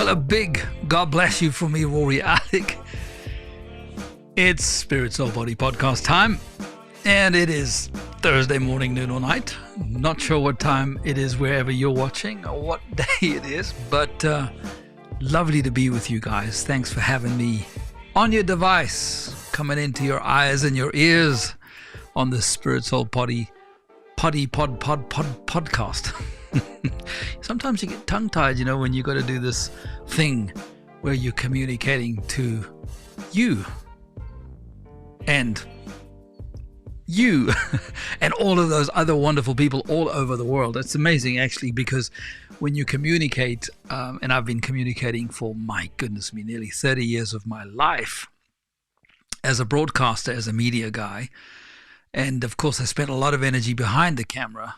Well, a big God bless you from me, Rory, Alec. It's Spirit, Soul, Body podcast time, and it is Thursday morning, noon or night. Not sure what time it is wherever you're watching or what day it is, but lovely to be with you guys. Thanks for having me on your device, coming into your eyes and your ears on the Spirit, Soul, Body podcast. Sometimes you get tongue-tied, when you got to do this thing where you're communicating to you and you and all of those other wonderful people all over the world. It's amazing, actually, because when you communicate, and I've been communicating for, my goodness me, nearly 30 years of my life as a broadcaster, as a media guy. And of course, I spent a lot of energy behind the camera.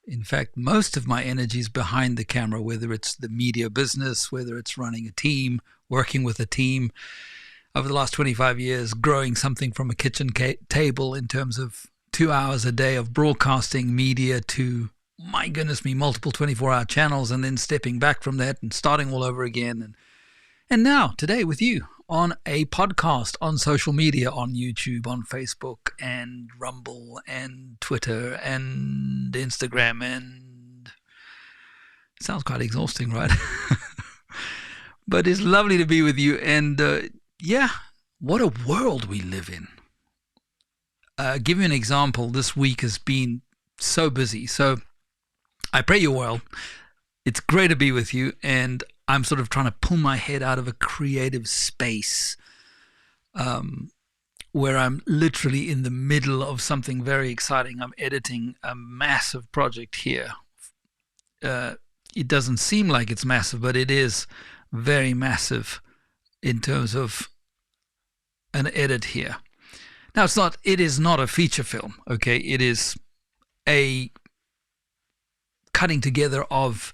In fact, most of my energy is behind the camera, whether it's the media business, whether it's running a team, working with a team. Over the last 25 years, growing something from a kitchen table in terms of 2 hours a day of broadcasting media to, my goodness me, multiple 24-hour channels, and then stepping back from that and starting all over again. And now, today with you on a podcast, on social media, on YouTube, on Facebook, and Rumble, and Twitter, and Instagram, and it sounds quite exhausting, right? But it's lovely to be with you, and what a world we live in. Give you an example. This week has been so busy, so I pray you're well. It's great to be with you, and I'm sort of trying to pull my head out of a creative space where I'm literally in the middle of something very exciting. I'm editing a massive project here. It doesn't seem like it's massive, but it is very massive in terms of an edit here. Now, it is not a feature film, okay? It is a cutting together of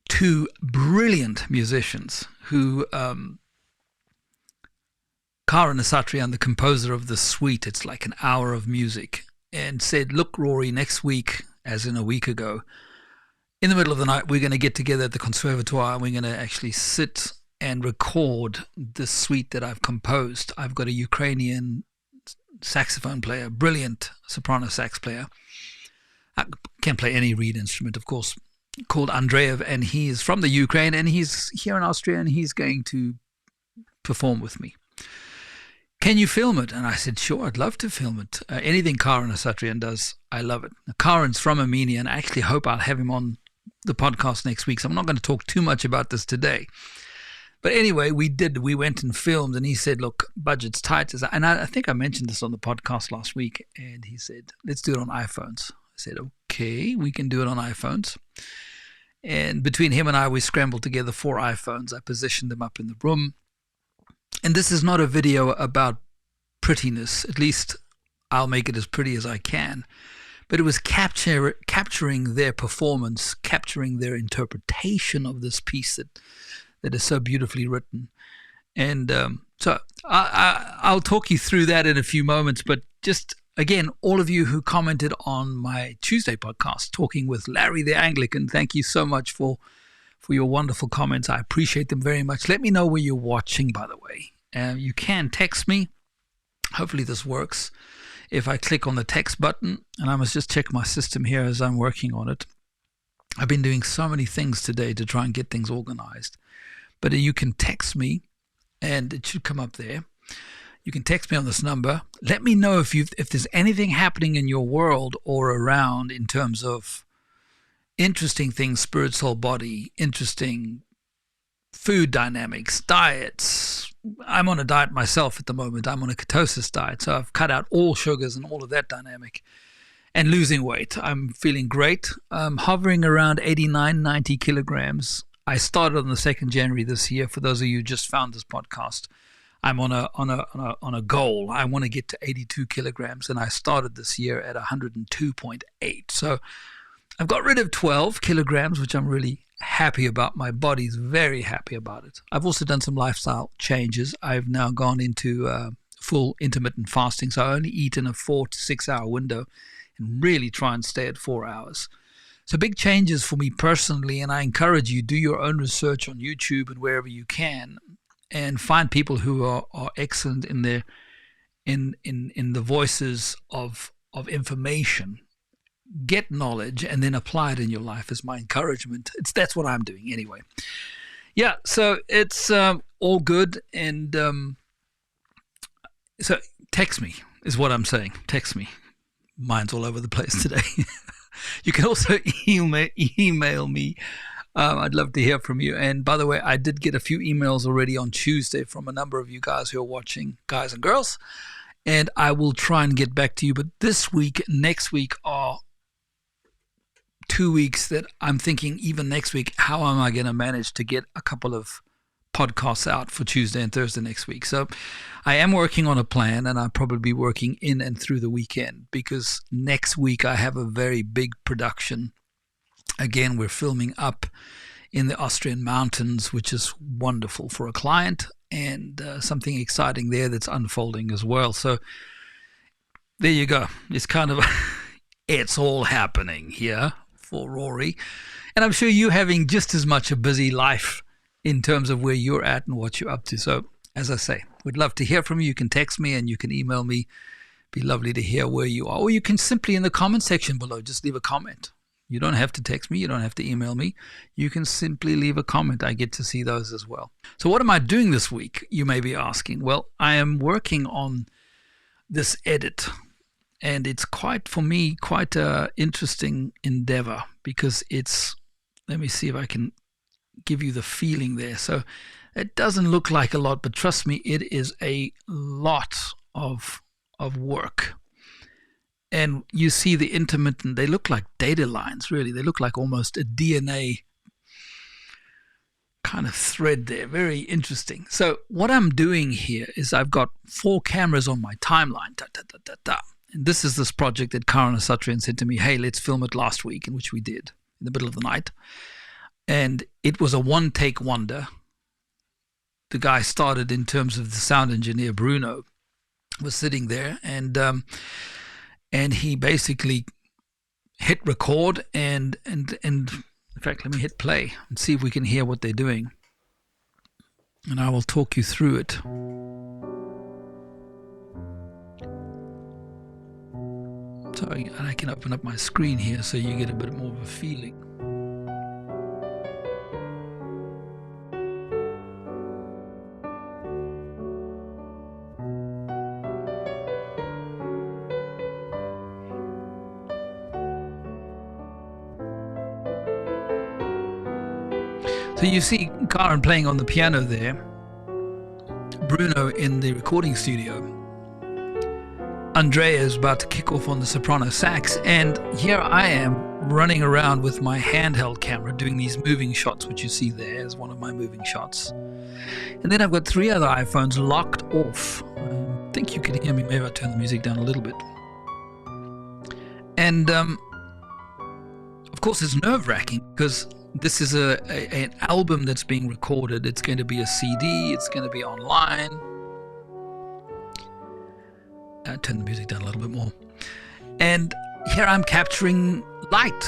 two brilliant musicians who, Karan Satriyan, the composer of the suite, it's like an hour of music, and said, look, Rory, next week, as in a week ago, in the middle of the night, we're going to get together at the conservatoire, and we're going to actually sit and record the suite that I've composed. I've got a Ukrainian saxophone player, brilliant soprano sax player. I can play any reed instrument, of course, called Andreev, and he is from the Ukraine, and he's here in Austria, and he's going to perform with me. Can you film it? And I said, sure, I'd love to film it. Anything Karan Satriyan does, I love it. Now, Karan's from Armenia, and I actually hope I'll have him on the podcast next week, so I'm not going to talk too much about this today. But anyway, we went and filmed, and he said, look, budget's tight. And I think I mentioned this on the podcast last week, and he said, let's do it on iPhones. I said, okay, we can do it on iPhones. And between him and I, we scrambled together 4 iPhones. I positioned them up in the room. And this is not a video about prettiness. At least I'll make it as pretty as I can. But it was capturing their performance, capturing their interpretation of this piece that is so beautifully written. And so I'll talk you through that in a few moments. But just, again, all of you who commented on my Tuesday podcast, Talking with Larry the Anglican, thank you so much for your wonderful comments. I appreciate them very much. Let me know where you're watching, by the way. You can text me. Hopefully this works. If I click on the text button, and I must just check my system here as I'm working on it. I've been doing so many things today to try and get things organized. But you can text me, and it should come up there. You can text me on this number. Let me know if there's anything happening in your world or around in terms of interesting things, spirit, soul, body, interesting food dynamics, diets. I'm on a diet myself at the moment. I'm on a ketosis diet, so I've cut out all sugars and all of that dynamic. And losing weight. I'm feeling great. I'm hovering around 89, 90 kilograms. I started on the 2nd January this year. For those of you who just found this podcast, I'm on a goal. I want to get to 82 kilograms, and I started this year at 102.8. So I've got rid of 12 kilograms, which I'm really happy about. My body's very happy about it. I've also done some lifestyle changes. I've now gone into full intermittent fasting, so I only eat in a 4 to 6 hour window and really try and stay at 4 hours. So big changes for me personally, and I encourage you, do your own research on YouTube and wherever you can, and find people who are excellent in their in the voices of information. Get knowledge and then apply it in your life is my encouragement. That's what I'm doing anyway. Yeah, so it's all good, and so text me is what I'm saying. Text me. Mine's all over the place today. You can also email me. I'd love to hear from you. And by the way, I did get a few emails already on Tuesday from a number of you guys who are watching, guys and girls, and I will try and get back to you. But this week, next week are 2 weeks that I'm thinking, even next week, how am I going to manage to get a couple of podcasts out for Tuesday and Thursday next week? So I am working on a plan, and I'll probably be working in and through the weekend, because next week I have a very big production. Again, we're filming up in the Austrian mountains, which is wonderful for a client, and something exciting there that's unfolding as well. So there you go. It's kind of it's all happening here for Rory, and I'm sure you're having just as much a busy life in terms of where you're at and what you're up to. So as I say, we'd love to hear from you. You can text me and you can email me. Be lovely to hear where you are. Or you can simply in the comment section below, just leave a comment. You don't have to text me. You don't have to email me. You can simply leave a comment. I get to see those as well. So what am I doing this week, you may be asking? Well, I am working on this edit. And it's for me, quite an interesting endeavor, because it's, let me see if I can give you the feeling there. So it doesn't look like a lot, but trust me, it is a lot of work. And you see the intermittent, they look like data lines, really. They look like almost a DNA kind of thread there. Very interesting. So what I'm doing here is I've got 4 cameras on my timeline. And this is this project that Karen Asatrian said to me, hey, let's film it last week, in which we did in the middle of the night. And it was a one-take wonder. The guy started, in terms of the sound engineer, Bruno, was sitting there, and he basically hit record and in fact, let me hit play and see if we can hear what they're doing. And I will talk you through it. So I can open up my screen here so you get a bit more of a feeling. So you see Karen playing on the piano there, Bruno in the recording studio, Andrea is about to kick off on the soprano sax, and here I am running around with my handheld camera doing these moving shots, which you see there as one of my moving shots. And then I've got 3 other iPhones locked off. I think you can hear me. Maybe I'll turn the music down a little bit. And of course it's nerve-wracking, because this is an album that's being recorded. It's going to be a CD. It's going to be online. Turn the music down a little bit more. And here I'm capturing light.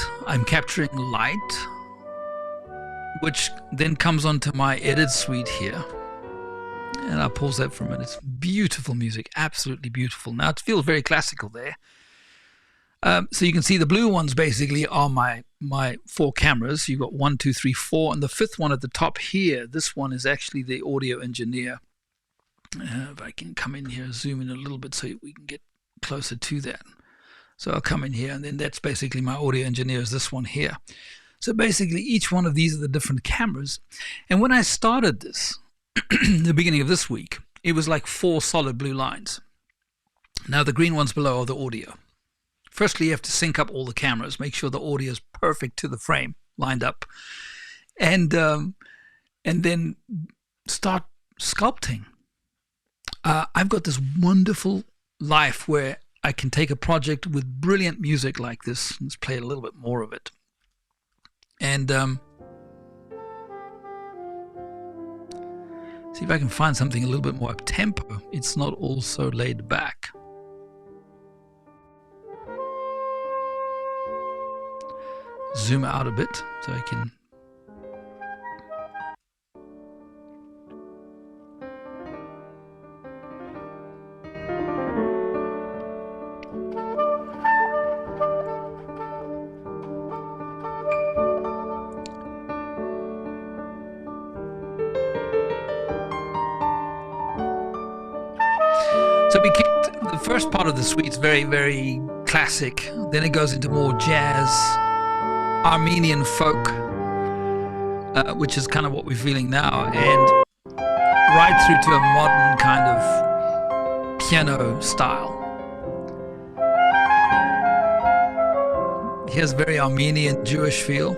Which then comes onto my edit suite here. And I'll pause that for a minute. It's beautiful music, absolutely beautiful. Now it feels very classical there. So you can see the blue ones basically are my 4 cameras. You've got 1, 2, 3, 4, and the 5th one at the top here, this one is actually the audio engineer. If I can come in here, zoom in a little bit so we can get closer to that. So I'll come in here, and then that's basically my audio engineer is this one here. So basically each one of these are the different cameras. And when I started this, the beginning of this week, it was like 4 solid blue lines. Now the green ones below are the audio. Firstly, you have to sync up all the cameras, make sure the audio is perfect to the frame, lined up, and then start sculpting. I've got this wonderful life where I can take a project with brilliant music like this. Let's play a little bit more of it. And see if I can find something a little bit more up-tempo. It's not all so laid back. zoom out a bit so I can. So we kicked the first part of the suite's very, very classic. Then it goes into more jazz, Armenian folk, which is kind of what we're feeling now, and right through to a modern kind of piano style. Here's very Armenian Jewish feel.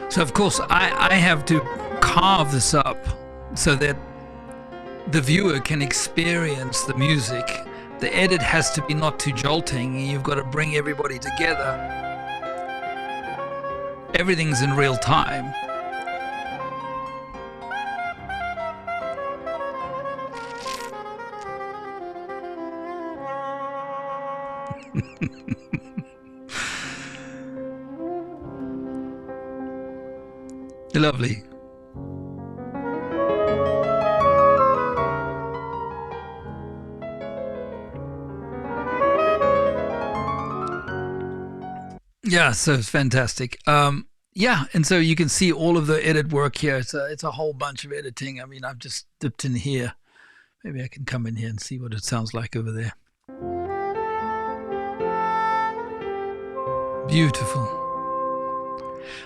So of course I have to carve this up so that the viewer can experience the music. The edit has to be not too jolting. You've got to bring everybody together. Everything's in real time. Lovely. Yeah, so it's fantastic. Yeah, and so you can see all of the edit work here. It's a whole bunch of editing. I mean, I've just dipped in here. Maybe I can come in here and see what it sounds like over there. Beautiful.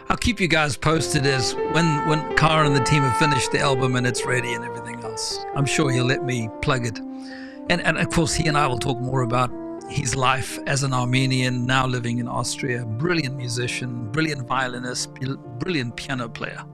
I'll keep you guys posted as when Cara and the team have finished the album and it's ready and everything else. I'm sure he'll let me plug it. And of course, he and I will talk more about his life as an Armenian, now living in Austria. Brilliant musician, brilliant violinist, brilliant piano player.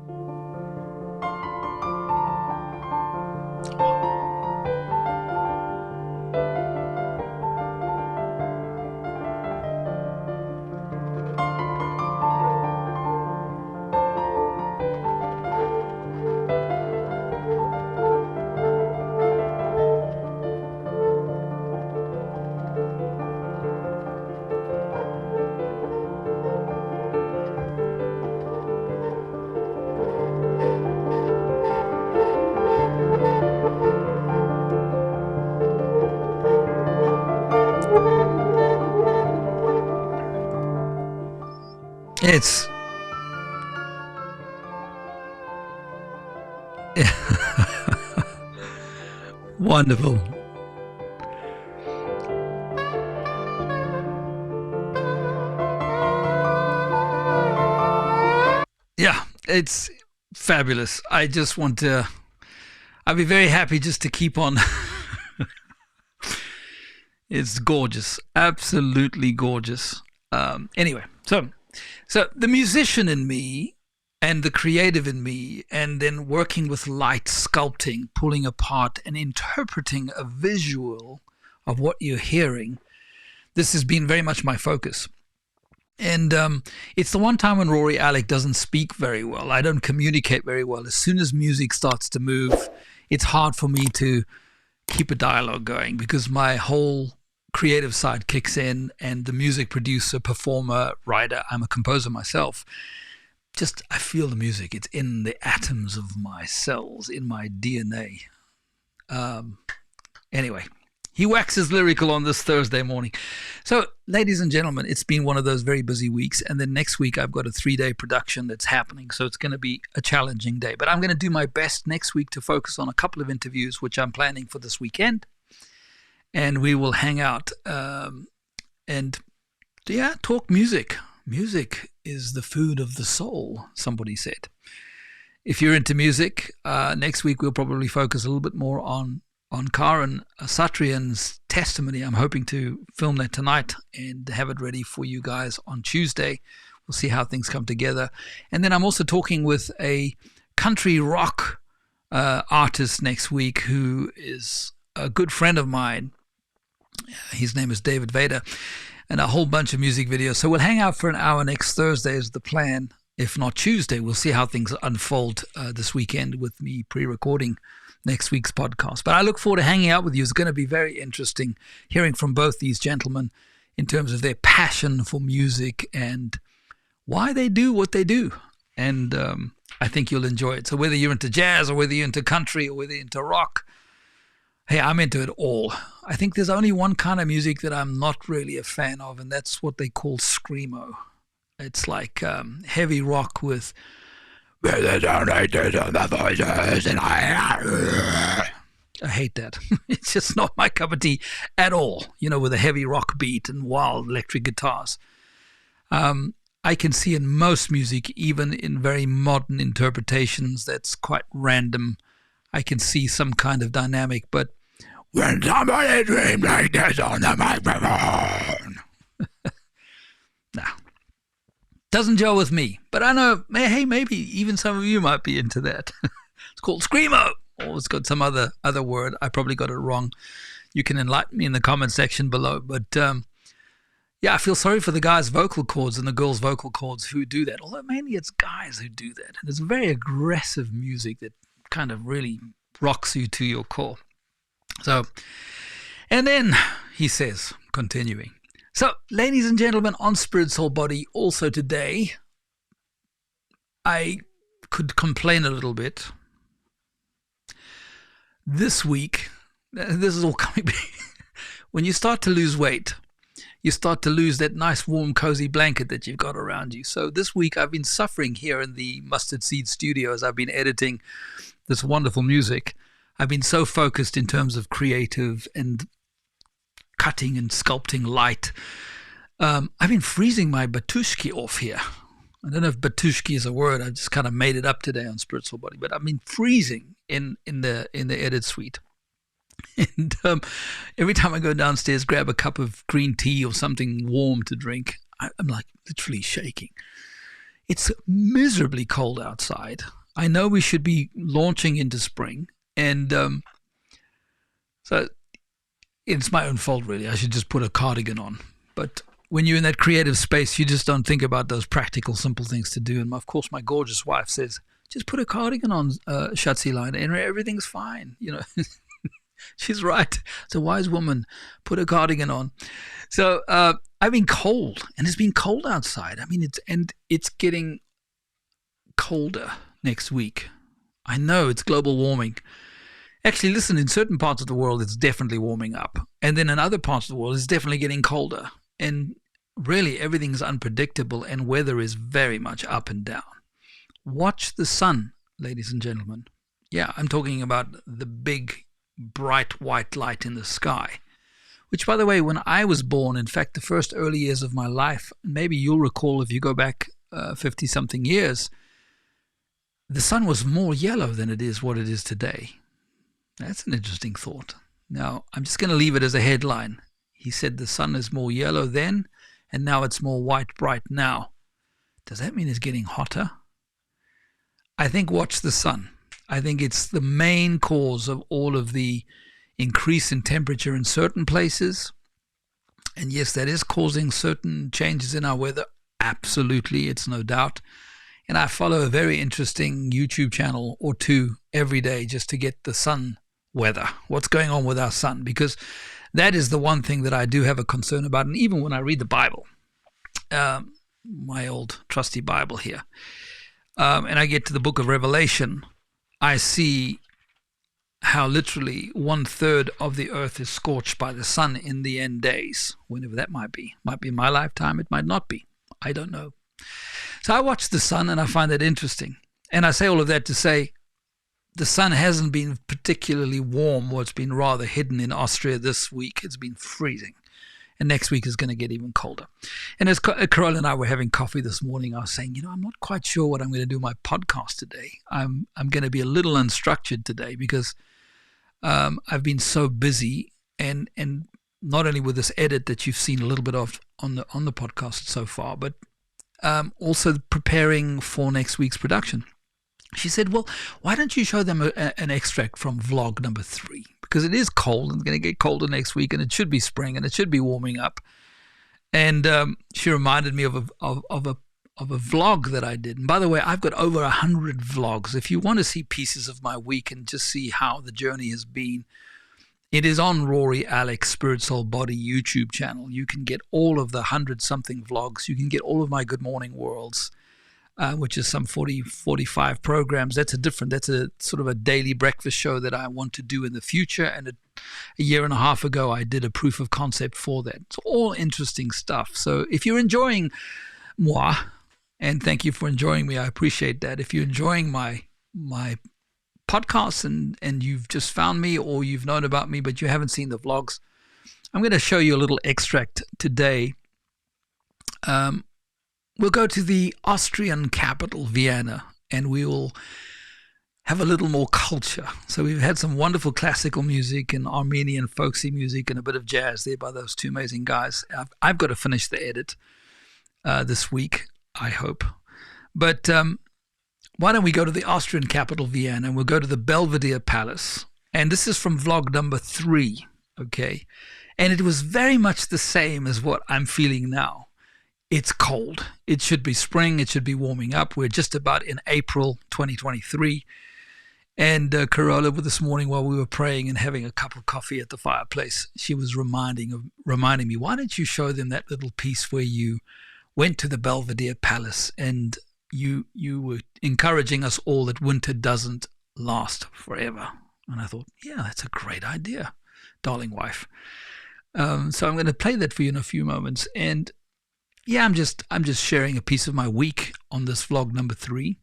It's wonderful. Yeah, it's fabulous. I just want to, I'd be very happy just to keep on. It's gorgeous, absolutely gorgeous. Anyway, so the musician in me and the creative in me, and then working with light, sculpting, pulling apart and interpreting a visual of what you're hearing, this has been very much my focus. And it's the one time when Rory, Alec doesn't speak very well. I don't communicate very well. As soon as music starts to move, it's hard for me to keep a dialogue going because my whole creative side kicks in, and the music producer, performer, writer, I'm a composer myself. Just, I feel the music. It's in the atoms of my cells, in my DNA. Anyway, he waxes lyrical on this Thursday morning. So, ladies and gentlemen, it's been one of those very busy weeks. And then next week, I've got a 3-day production that's happening. So it's going to be a challenging day. But I'm going to do my best next week to focus on a couple of interviews, which I'm planning for this weekend. And we will hang out and, yeah, talk music. Music is the food of the soul, somebody said. If you're into music, next week we'll probably focus a little bit more on Karan Satrian's testimony. I'm hoping to film that tonight and have it ready for you guys on Tuesday. We'll We'll see how things come together. And then I'm also talking with a country rock artist next week who is a good friend of mine. His name is David Vader, and a whole bunch of music videos. So we'll hang out for an hour next Thursday is the plan. If not Tuesday, we'll see how things unfold this weekend with me pre-recording next week's podcast. But I look forward to hanging out with you. It's going to be very interesting hearing from both these gentlemen in terms of their passion for music and why they do what they do. And I think you'll enjoy it. So whether you're into jazz or whether you're into country or whether you're into rock, hey, I'm into it all. I think there's only one kind of music that I'm not really a fan of, and that's what they call screamo. It's like heavy rock with I hate that. It's just not my cup of tea at all, with a heavy rock beat and wild electric guitars. I can see in most music, even in very modern interpretations, that's quite random. I can see some kind of dynamic, but when somebody dreams like this on the microphone. Nah. Doesn't gel with me, but I know, hey, maybe even some of you might be into that. It's called screamo. Or it's got some other word. I probably got it wrong. You can enlighten me in the comment section below. But I feel sorry for the guys' vocal cords and the girls' vocal cords who do that. Although mainly it's guys who do that. And it's very aggressive music that kind of really rocks you to your core. So, and then he says, continuing. So, ladies and gentlemen, on Spirit, Soul, Body, also today, I could complain a little bit. This week, this is all coming back. When you start to lose weight, you start to lose that nice, warm, cozy blanket that you've got around you. So this week, I've been suffering here in the Mustard Seed studio as I've been editing this wonderful music. I've been so focused in terms of creative and cutting and sculpting light. I've been freezing my batushki off here. I don't know if batushki is a word. I just kind of made it up today on Spiritual Body, but I've been freezing in the edit suite. And every time I go downstairs, grab a cup of green tea or something warm to drink, I'm like literally shaking. It's miserably cold outside. I know we should be launching into spring, and so it's my own fault, really. I should just put a cardigan on. But when you're in that creative space, you just don't think about those practical, simple things to do. And of course, my gorgeous wife says, just put a cardigan on, Shatsi line, and everything's fine. She's right. It's a wise woman. Put a cardigan on. So I've been cold, and it's been cold outside. I mean, it's getting colder next week. I know it's global warming. Actually, listen, in certain parts of the world, it's definitely warming up. And then in other parts of the world, it's definitely getting colder. And really, everything's unpredictable, and weather is very much up and down. Watch the sun, ladies and gentlemen. Yeah, I'm talking about the big, bright white light in the sky. Which, by the way, when I was born, in fact, the first early years of my life, maybe you'll recall if you go back 50-something years, the sun was more yellow than it is what it is today. That's an interesting thought. Now, I'm just going to leave it as a headline. He said the sun is more yellow then, and now it's more white bright now. Does that mean it's getting hotter? I think watch the sun. I think it's the main cause of all of the increase in temperature in certain places. And yes, that is causing certain changes in our weather. Absolutely, it's no doubt. And I follow a very interesting YouTube channel or two every day just to get the sun weather, what's going on with our sun, because that is the one thing that I do have a concern about. And even when I read the Bible, my old trusty Bible here, and I get to the book of Revelation, I see how literally 1/3 of the earth is scorched by the sun in the end days, whenever that might be. Might be in my lifetime, it might not be. I don't know. So I watch the sun and I find that interesting. And I say all of that to say the sun hasn't been particularly warm, or it's been rather hidden in Austria this week. It's been freezing. And next week is going to get even colder. And as Carol and I were having coffee this morning, I was saying, I'm not quite sure what I'm going to do my podcast today. I'm going to be a little unstructured today because I've been so busy, and not only with this edit that you've seen a little bit of on the podcast so far, but also preparing for next week's production. She said, well, why don't you show them an extract from vlog number 3? Because it is cold and it's going to get colder next week, and it should be spring and it should be warming up. And she reminded me of a vlog that I did. And by the way, I've got over 100 vlogs. If you want to see pieces of my week and just see how the journey has been, it is on Rory, Alec, Spirit, Soul, Body YouTube channel. You can get all of the 100-something vlogs. You can get all of my Good Morning Worlds, which is some 45 programs. That's a sort of a daily breakfast show that I want to do in the future. And a year and a half ago, I did a proof of concept for that. It's all interesting stuff. So if you're enjoying moi, and thank you for enjoying me, I appreciate that. If you're enjoying my podcasts and you've just found me, or you've known about me but you haven't seen the vlogs, I'm going to show you a little extract today. We'll go to the Austrian capital, Vienna, and we will have a little more culture. So we've had some wonderful classical music and Armenian folksy music and a bit of jazz there by those two amazing guys. I've got to finish the edit this week, I hope. But why don't we go to the Austrian capital, Vienna, and we'll go to the Belvedere Palace. And this is from vlog number 3, okay? And it was very much the same as what I'm feeling now. It's cold. It should be spring. It should be warming up. We're just about in April 2023. And Carola, this morning while we were praying and having a cup of coffee at the fireplace, she was reminding me, why don't you show them that little piece where you went to the Belvedere Palace and you were encouraging us all that winter doesn't last forever. And I thought, yeah, that's a great idea, darling wife. So I'm going to play that for you in a few moments. And yeah, I'm just sharing a piece of my week on this vlog number 3.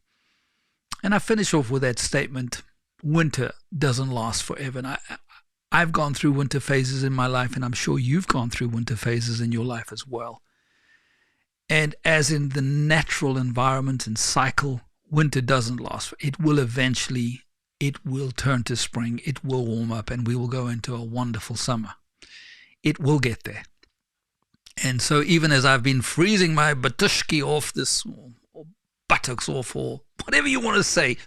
And I finish off with that statement, winter doesn't last forever. And I've gone through winter phases in my life, and I'm sure you've gone through winter phases in your life as well. And as in the natural environment and cycle, winter doesn't last. It will turn to spring. It will warm up, and we will go into a wonderful summer. It will get there. And so even as I've been freezing my batushki off this, or buttocks off, or whatever you want to say,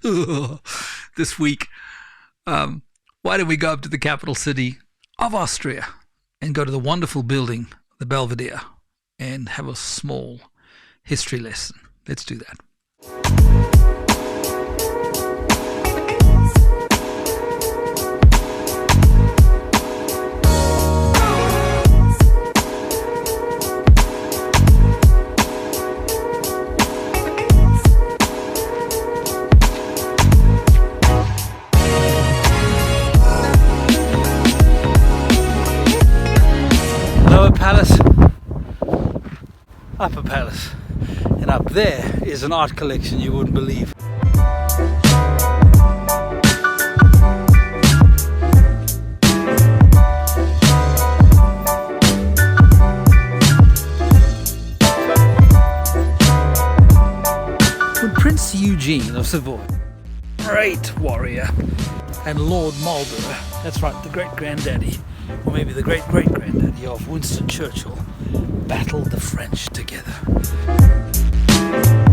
this week, why don't we go up to the capital city of Austria and go to the wonderful building, the Belvedere, and have a small history lesson. Let's do that. Lower Palace, Upper Palace, and up there is an art collection you wouldn't believe. When Prince Eugene of Savoy, great warrior, and Lord Marlborough, that's right, the great-granddaddy, or maybe the great-great-granddaddy of Winston Churchill, battled the French together.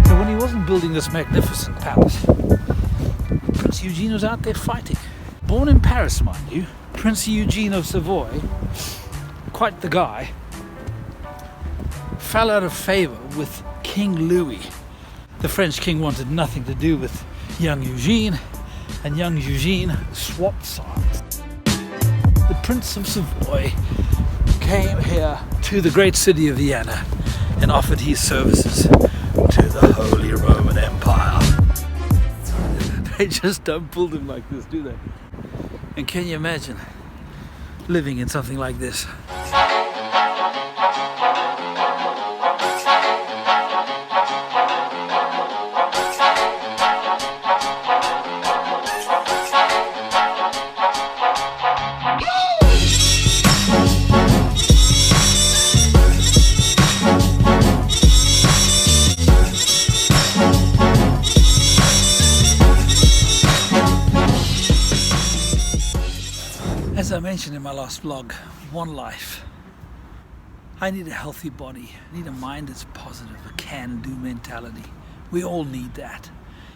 So when he wasn't building this magnificent palace, Prince Eugene was out there fighting. Born in Paris, mind you, Prince Eugene of Savoy, quite the guy, fell out of favor with King Louis. The French king wanted nothing to do with young Eugene, and young Eugene swapped sides. The Prince of Savoy came here to the great city of Vienna and offered his services to the Holy Roman Empire. They just don't build him like this, do they? And can you imagine living in something like this? As I mentioned in my last vlog, one life. I need a healthy body. I need a mind that's positive, a can-do mentality. We all need that.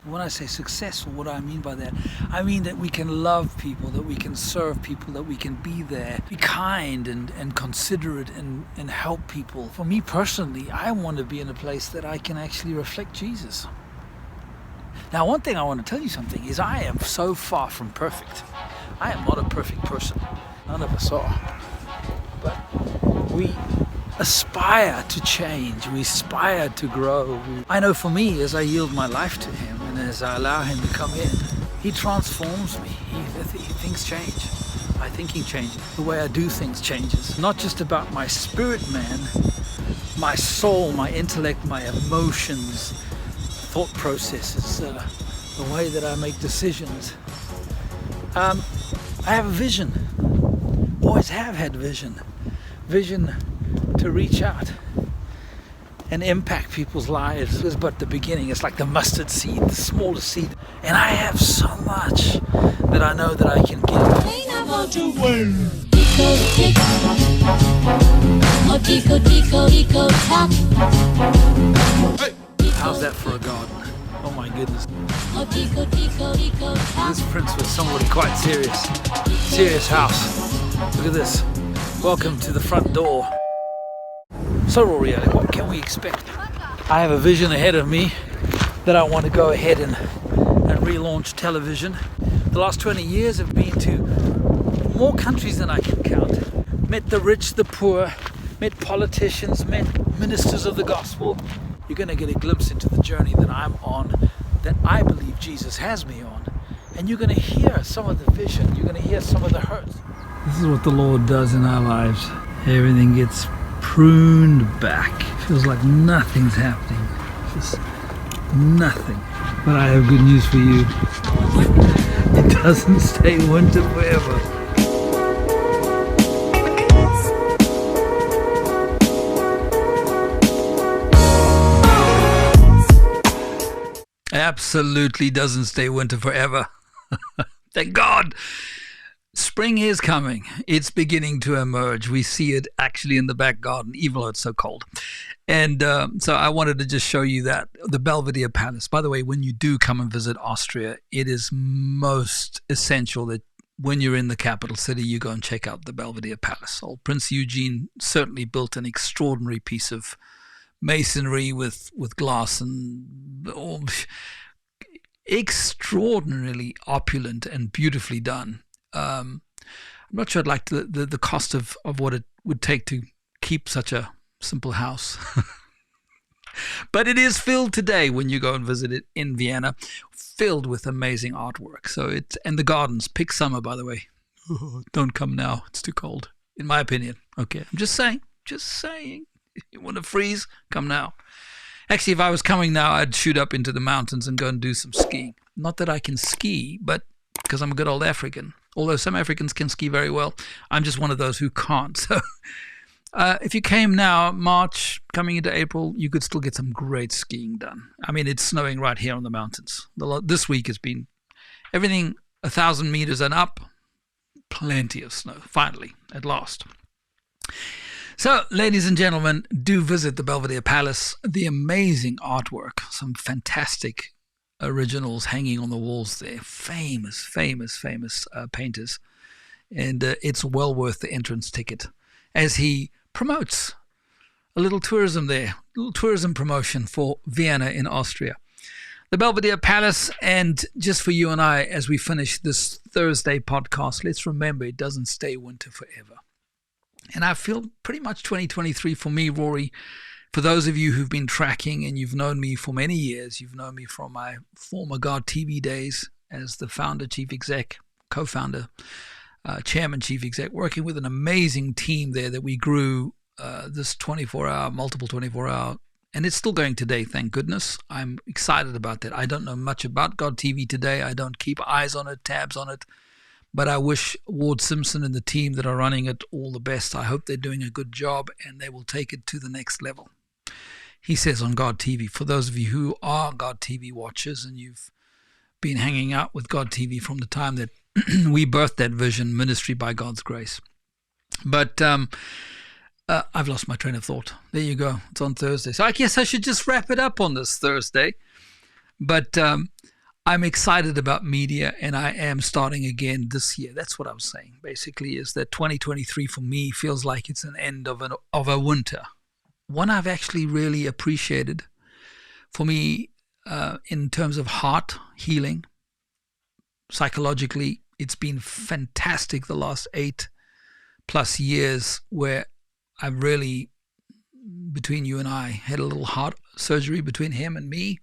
When I say successful, what do I mean by that? I mean that we can love people, that we can serve people, that we can be there, be kind and considerate and help people. For me personally, I want to be in a place that I can actually reflect Jesus. Now, one thing I want to tell you something is I am so far from perfect. I am not a perfect person. None of us are. But we aspire to change. We aspire to grow. I know for me, as I yield my life to Him and as I allow Him to come in, He transforms me. Things change. My thinking changes. The way I do things changes. Not just about my spirit man, my soul, my intellect, my emotions, thought processes, the way that I make decisions. I have a vision. Always have had vision. Vision to reach out and impact people's lives is but the beginning. It's like the mustard seed, the smallest seed. And I have so much that I know that I can give. How's that for a garden? Oh my goodness. This prince was somebody quite serious. Serious house. Look at this. Welcome to the front door. So Rory, Alec, what can we expect? I have a vision ahead of me that I want to go ahead and relaunch television. The last 20 years have been to more countries than I can count. Met the rich, the poor, met politicians, met ministers of the gospel. You're going to get a glimpse into the journey that I'm on, that I believe Jesus has me on. And you're going to hear some of the vision. You're going to hear some of the hurt. This is what the Lord does in our lives. Everything gets pruned back. Feels like nothing's happening. Just nothing. But I have good news for you. It doesn't stay winter forever. Absolutely doesn't stay winter forever. Thank God. Spring is coming. It's beginning to emerge. We see it actually in the back garden, even though it's so cold. And so I wanted to just show you that. The Belvedere Palace. By the way, when you do come and visit Austria, it is most essential that when you're in the capital city, you go and check out the Belvedere Palace. Old Prince Eugene certainly built an extraordinary piece of masonry with glass and extraordinarily opulent and beautifully done. I'm not sure I'd like the cost of what it would take to keep such a simple house. But it is filled today when you go and visit it in Vienna, filled with amazing artwork. So and the gardens, pick summer, by the way. Don't come now, it's too cold, in my opinion. Okay, I'm just saying. If you want to freeze, come now. Actually, if I was coming now, I'd shoot up into the mountains and go and do some skiing. Not that I can ski, but because I'm a good old African. Although some Africans can ski very well. I'm just one of those who can't. So if you came now, March, coming into April, you could still get some great skiing done. I mean, it's snowing right here on the mountains. This week has been everything 1,000 meters and up. Plenty of snow, finally, at last. So, ladies and gentlemen, do visit the Belvedere Palace. The amazing artwork, some fantastic originals hanging on the walls there. Famous painters. And it's well worth the entrance ticket as he promotes a little tourism there, a little tourism promotion for Vienna in Austria. The Belvedere Palace, and just for you and I, as we finish this Thursday podcast, let's remember it doesn't stay winter forever. And I feel pretty much 2023 for me, Rory, for those of you who've been tracking and you've known me for many years, you've known me from my former GODTV days as the founder, chief exec, co-founder, chairman, chief exec, working with an amazing team there that we grew this 24-hour, multiple 24-hour, and it's still going today, thank goodness. I'm excited about that. I don't know much about GODTV today. I don't keep eyes on it, tabs on it. But I wish Ward Simpson and the team that are running it all the best. I hope they're doing a good job and they will take it to the next level. He says on GODTV, for those of you who are GODTV watchers and you've been hanging out with GODTV from the time that we birthed that vision, ministry by God's grace. But I've lost my train of thought. There you go. It's on Thursday. So I guess I should just wrap it up on this Thursday. But I'm excited about media, and I am starting again this year. That's what I'm saying, basically, is that 2023 for me feels like it's an end of a winter. One I've actually really appreciated for me in terms of heart healing. Psychologically, it's been fantastic the last 8+ years where I've really, between you and I, had a little heart surgery between him and me.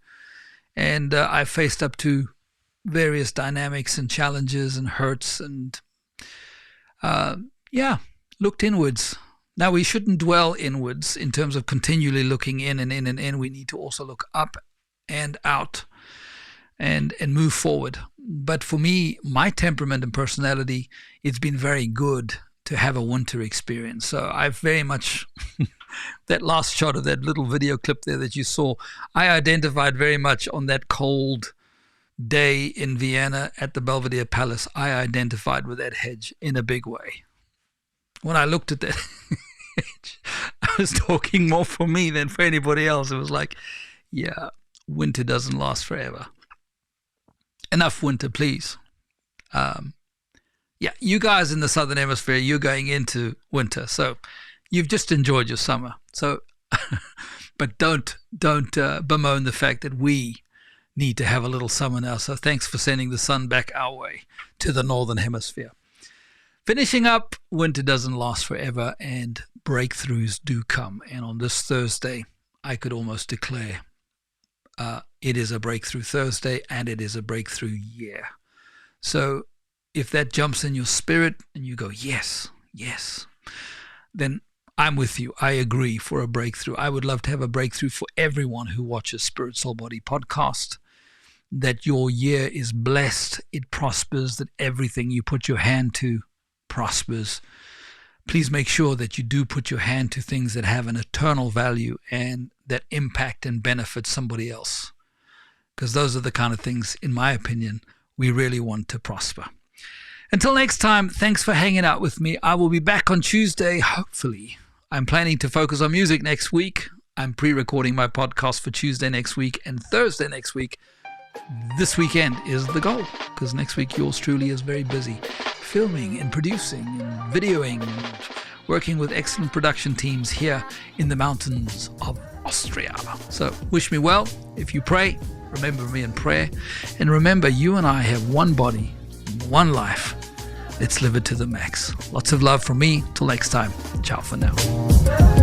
And I faced up to various dynamics and challenges and hurts and, looked inwards. Now, we shouldn't dwell inwards in terms of continually looking in and in and in. We need to also look up and out and move forward. But for me, my temperament and personality, it's been very good to have a winter experience. So I've very much... that last shot of that little video clip there that you saw, I identified very much on that cold day in Vienna at the Belvedere Palace. I identified with that hedge in a big way. When I looked at that hedge, I was talking more for me than for anybody else. It was like, yeah, winter doesn't last forever. Enough winter, please. You guys in the Southern Hemisphere, you're going into winter. So you've just enjoyed your summer. So, but don't bemoan the fact that we need to have a little summer now. So thanks for sending the sun back our way to the Northern Hemisphere. Finishing up, winter doesn't last forever and breakthroughs do come. And on this Thursday, I could almost declare it is a breakthrough Thursday and it is a breakthrough year. So if that jumps in your spirit and you go, yes, then I'm with you. I agree for a breakthrough. I would love to have a breakthrough for everyone who watches Spirit, Soul, Body podcast, that your year is blessed, it prospers, that everything you put your hand to prospers. Please make sure that you do put your hand to things that have an eternal value and that impact and benefit somebody else. Because those are the kind of things, in my opinion, we really want to prosper. Until next time, thanks for hanging out with me. I will be back on Tuesday, hopefully. I'm planning to focus on music next week. I'm pre-recording my podcast for Tuesday next week and Thursday next week. This weekend is the goal, because next week yours truly is very busy filming and producing and videoing and working with excellent production teams here in the mountains of Austria. So wish me well. If you pray, remember me in prayer. And remember, you and I have one body, one life. Let's live it to the max. Lots of love from me. Till next time. Ciao for now.